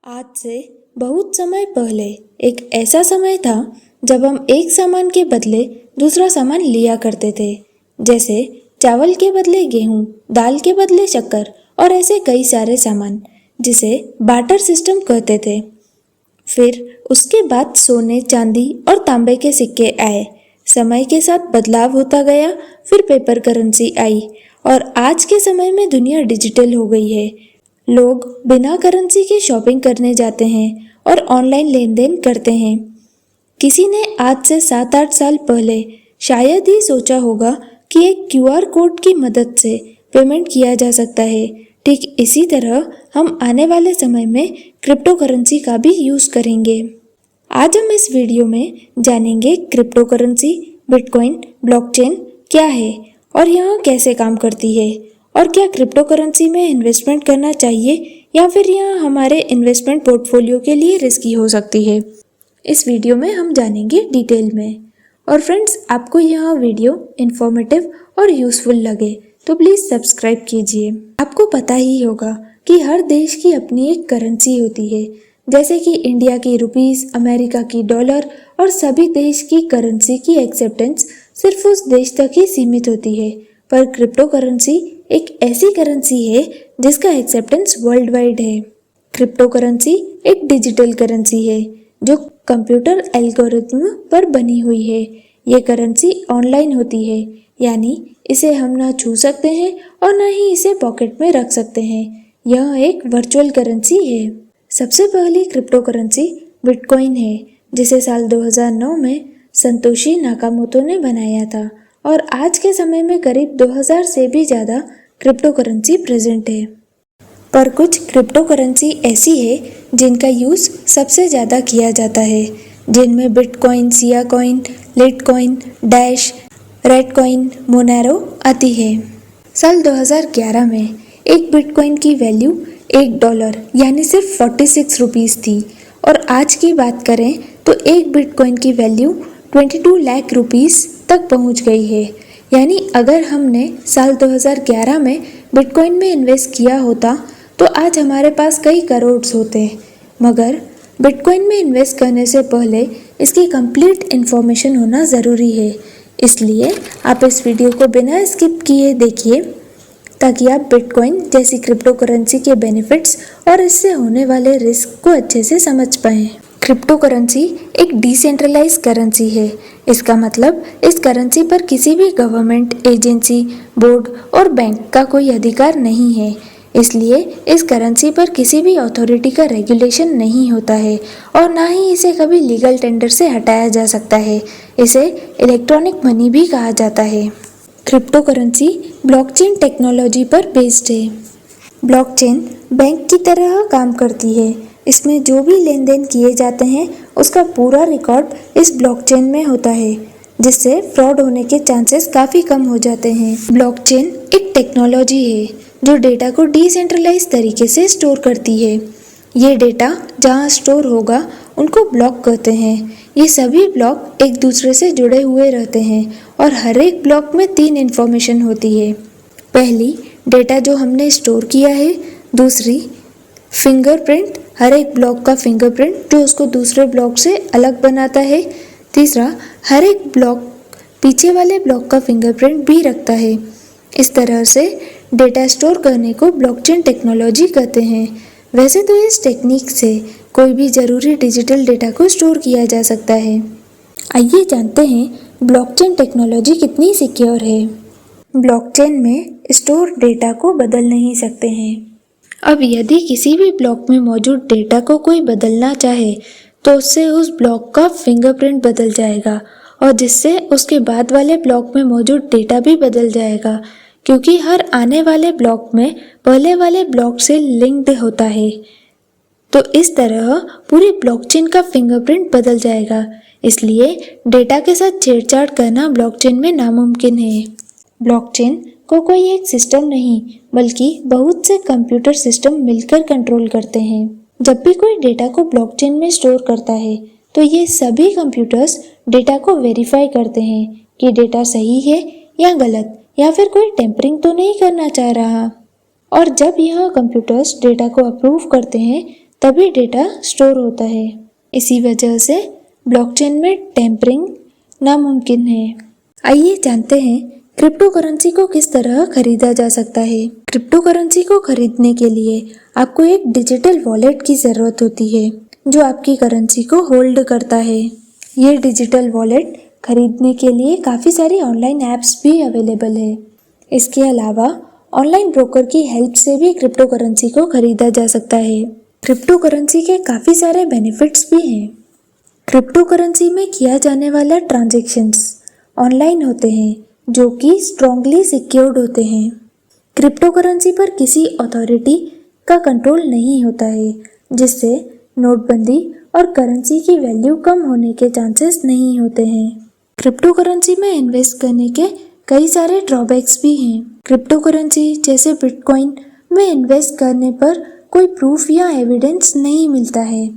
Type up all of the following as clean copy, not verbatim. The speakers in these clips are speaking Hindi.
आज से बहुत समय पहले एक ऐसा समय था जब हम एक सामान के बदले दूसरा सामान लिया करते थे। जैसे चावल के बदले गेहूं, दाल के बदले शक्कर और ऐसे कई सारे सामान जिसे बार्टर सिस्टम कहते थे। फिर उसके बाद सोने, चांदी और तांबे के सिक्के आए। समय के साथ बदलाव होता गया। फिर पेपर करेंसी आई और आज के समय में दुनिया डिजिटल हो गई है। लोग बिना करेंसी के शॉपिंग करने जाते हैं और ऑनलाइन लेन देन करते हैं। किसी ने आज से 7-8 साल पहले शायद ही सोचा होगा कि एक क्यूआर कोड की मदद से पेमेंट किया जा सकता है। ठीक इसी तरह हम आने वाले समय में क्रिप्टो करेंसी का भी यूज़ करेंगे। आज हम इस वीडियो में जानेंगे क्रिप्टो करेंसी, बिटकॉइन, ब्लॉकचेन क्या है और यह कैसे काम करती है, और क्या क्रिप्टो करेंसी में इन्वेस्टमेंट करना चाहिए या फिर यह हमारे इन्वेस्टमेंट पोर्टफोलियो के लिए रिस्की हो सकती है। इस वीडियो में हम जानेंगे डिटेल में। और फ्रेंड्स, आपको यह वीडियो इन्फॉर्मेटिव और यूज़फुल लगे तो प्लीज़ सब्सक्राइब कीजिए। आपको पता ही होगा कि हर देश की अपनी एक करेंसी होती है, जैसे कि इंडिया की रुपीस, अमेरिका की डॉलर, और सभी देश की करेंसी की एक्सेप्टेंस सिर्फ उस देश तक ही सीमित होती है। पर क्रिप्टो करेंसी एक ऐसी करेंसी है जिसका एक्सेप्टेंस वर्ल्ड वाइड है। क्रिप्टो करेंसी एक डिजिटल करेंसी है जो कंप्यूटर एल्गोरिथम पर बनी हुई है। ये करेंसी ऑनलाइन होती है, यानी इसे हम ना छू सकते हैं और ना ही इसे पॉकेट में रख सकते हैं। यह एक वर्चुअल करेंसी है। सबसे पहली क्रिप्टो करेंसी बिटकॉइन है, जिसे साल 2009 में संतोशी नाकामोटो ने बनाया था, और आज के समय में करीब 2000 से भी ज़्यादा क्रिप्टो करेंसी प्रेजेंट है। पर कुछ क्रिप्टो करेंसी ऐसी है जिनका यूज़ सबसे ज़्यादा किया जाता है, जिनमें Bitcoin, Siacoin, Litecoin, Dash, Reddcoin, Monero आती है। साल 2011 में एक बिटकॉइन की वैल्यू $1 यानी सिर्फ 46 रुपीज़ थी, और आज की बात करें तो एक बिटकॉइन की वैल्यू 22 लाख रुपीज़ तक पहुंच गई है। यानी अगर हमने साल 2011 में बिटकॉइन में इन्वेस्ट किया होता तो आज हमारे पास कई करोड़ होते। मगर बिटकॉइन में इन्वेस्ट करने से पहले इसकी कंप्लीट इन्फॉर्मेशन होना ज़रूरी है। इसलिए आप इस वीडियो को बिना स्किप किए देखिए, ताकि आप बिटकॉइन जैसी क्रिप्टो करेंसी के बेनिफिट्स और इससे होने वाले रिस्क को अच्छे से समझ पाएँ। क्रिप्टो करेंसी एक डिसेंट्रलाइज करेंसी है। इसका मतलब इस करेंसी पर किसी भी गवर्नमेंट, एजेंसी, बोर्ड और बैंक का कोई अधिकार नहीं है। इसलिए इस करेंसी पर किसी भी अथॉरिटी का रेगुलेशन नहीं होता है और ना ही इसे कभी लीगल टेंडर से हटाया जा सकता है। इसे इलेक्ट्रॉनिक मनी भी कहा जाता है। क्रिप्टो करेंसी ब्लॉकचेन टेक्नोलॉजी पर बेस्ड है। ब्लॉकचेन बैंक की तरह काम करती है। इसमें जो भी लेन देन किए जाते हैं उसका पूरा रिकॉर्ड इस ब्लॉकचेन में होता है, जिससे फ्रॉड होने के चांसेस काफ़ी कम हो जाते हैं। ब्लॉकचेन एक टेक्नोलॉजी है जो डेटा को डिसेंट्रलाइज तरीके से स्टोर करती है। ये डेटा जहाँ स्टोर होगा उनको ब्लॉक कहते हैं। ये सभी ब्लॉक एक दूसरे से जुड़े हुए रहते हैं और हर एक ब्लॉक में 3 इन्फॉर्मेशन होती है। पहली, डेटा जो हमने स्टोर किया है। दूसरी, फिंगरप्रिंट, हर एक ब्लॉक का फिंगरप्रिंट जो उसको दूसरे ब्लॉक से अलग बनाता है। तीसरा, हर एक ब्लॉक पीछे वाले ब्लॉक का फिंगरप्रिंट भी रखता है। इस तरह से डेटा स्टोर करने को ब्लॉकचेन टेक्नोलॉजी कहते हैं। वैसे तो इस टेक्निक से कोई भी ज़रूरी डिजिटल डेटा को स्टोर किया जा सकता है। आइए जानते हैं ब्लॉकचेन टेक्नोलॉजी कितनी सिक्योर है। ब्लॉकचेन में स्टोर डेटा को बदल नहीं सकते हैं। अब यदि किसी भी ब्लॉक में मौजूद डेटा को कोई बदलना चाहे तो उससे उस ब्लॉक का फिंगरप्रिंट बदल जाएगा, और जिससे उसके बाद वाले ब्लॉक में मौजूद डेटा भी बदल जाएगा, क्योंकि हर आने वाले ब्लॉक में पहले वाले ब्लॉक से लिंक्ड होता है। तो इस तरह पूरी ब्लॉकचेन का फिंगरप्रिंट बदल जाएगा। इसलिए डेटा के साथ छेड़छाड़ करना ब्लॉकचेन में नामुमकिन है। ब्लॉकचेन को कोई एक सिस्टम नहीं बल्कि बहुत से कंप्यूटर सिस्टम मिलकर कंट्रोल करते हैं। जब भी कोई डेटा को ब्लॉकचेन में स्टोर करता है तो ये सभी कंप्यूटर्स डेटा को वेरीफाई करते हैं कि डेटा सही है या गलत, या फिर कोई टेम्परिंग तो नहीं करना चाह रहा। और जब यह कंप्यूटर्स डेटा को अप्रूव करते हैं तभी डेटा स्टोर होता है। इसी वजह से ब्लॉकचेन में टेम्परिंग नामुमकिन है। आइए जानते हैं क्रिप्टो करेंसी को किस तरह खरीदा जा सकता है। क्रिप्टो करेंसी को खरीदने के लिए आपको एक डिजिटल वॉलेट की ज़रूरत होती है जो आपकी करेंसी को होल्ड करता है। ये डिजिटल वॉलेट खरीदने के लिए काफ़ी सारी ऑनलाइन ऐप्स भी अवेलेबल है। इसके अलावा ऑनलाइन ब्रोकर की हेल्प से भी क्रिप्टो करेंसी को खरीदा जा सकता है। क्रिप्टो करेंसी के काफ़ी सारे बेनिफिट्स भी हैं। क्रिप्टो करेंसी में किया जाने वाला ट्रांजैक्शंस ऑनलाइन होते हैं जो कि स्ट्रॉन्गली सिक्योर्ड होते हैं। क्रिप्टो करेंसी पर किसी अथॉरिटी का कंट्रोल नहीं होता है, जिससे नोटबंदी और करेंसी की वैल्यू कम होने के चांसेस नहीं होते हैं। क्रिप्टो करेंसी में इन्वेस्ट करने के कई सारे ड्रॉबैक्स भी हैं। क्रिप्टो करेंसी जैसे बिटकॉइन में इन्वेस्ट करने पर कोई प्रूफ या एविडेंस नहीं मिलता है।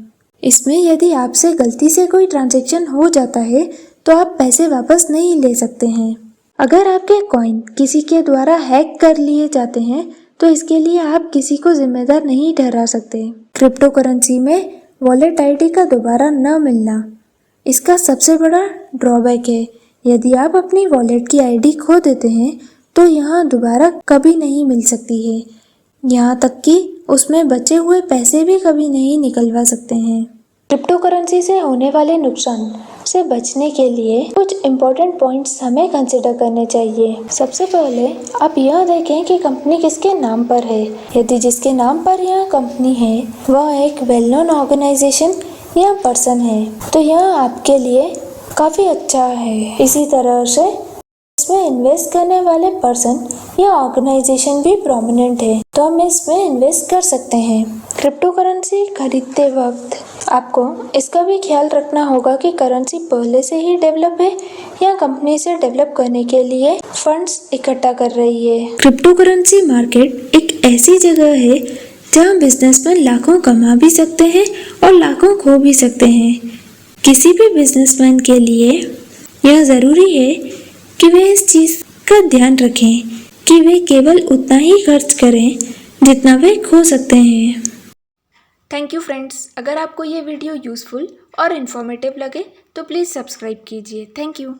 इसमें यदि आपसे गलती से कोई ट्रांजैक्शन हो जाता है तो आप पैसे वापस नहीं ले सकते हैं। अगर आपके कॉइन किसी के द्वारा हैक कर लिए जाते हैं तो इसके लिए आप किसी को जिम्मेदार नहीं ठहरा सकते। क्रिप्टो करेंसी में वॉलेट आईडी का दोबारा न मिलना इसका सबसे बड़ा ड्रॉबैक है। यदि आप अपनी वॉलेट की आईडी खो देते हैं तो यह दोबारा कभी नहीं मिल सकती है। यहाँ तक कि उसमें बचे हुए पैसे भी कभी नहीं निकलवा सकते हैं। क्रिप्टो करेंसी से होने वाले नुकसान से बचने के लिए कुछ इम्पोर्टेंट पॉइंट्स हमें कंसिडर करने चाहिए। सबसे पहले आप यह देखें कि कंपनी किसके नाम पर है। यदि जिसके नाम पर यह कंपनी है वह एक वेल नोन ऑर्गेनाइजेशन या पर्सन है तो यह आपके लिए काफ़ी अच्छा है। इसी तरह से इसमें इन्वेस्ट करने वाले पर्सन या ऑर्गेनाइजेशन भी प्रोमिनेंट है तो हम इसमें इन्वेस्ट कर सकते हैं। क्रिप्टो करेंसी खरीदते वक्त आपको इसका भी ख्याल रखना होगा कि करेंसी पहले से ही डेवलप है या कंपनी से डेवलप करने के लिए फंड्स इकट्ठा कर रही है। क्रिप्टो करेंसी मार्केट एक ऐसी जगह है जहां बिजनेसमैन लाखों कमा भी सकते हैं और लाखों खो भी सकते हैं। किसी भी बिजनेसमैन के लिए यह ज़रूरी है कि वे इस चीज़ का ध्यान रखें कि वे केवल उतना ही खर्च करें जितना वे खो सकते हैं। Thank you friends. अगर आपको ये वीडियो यूज़फुल और इन्फॉर्मेटिव लगे तो प्लीज़ सब्सक्राइब कीजिए। Thank you.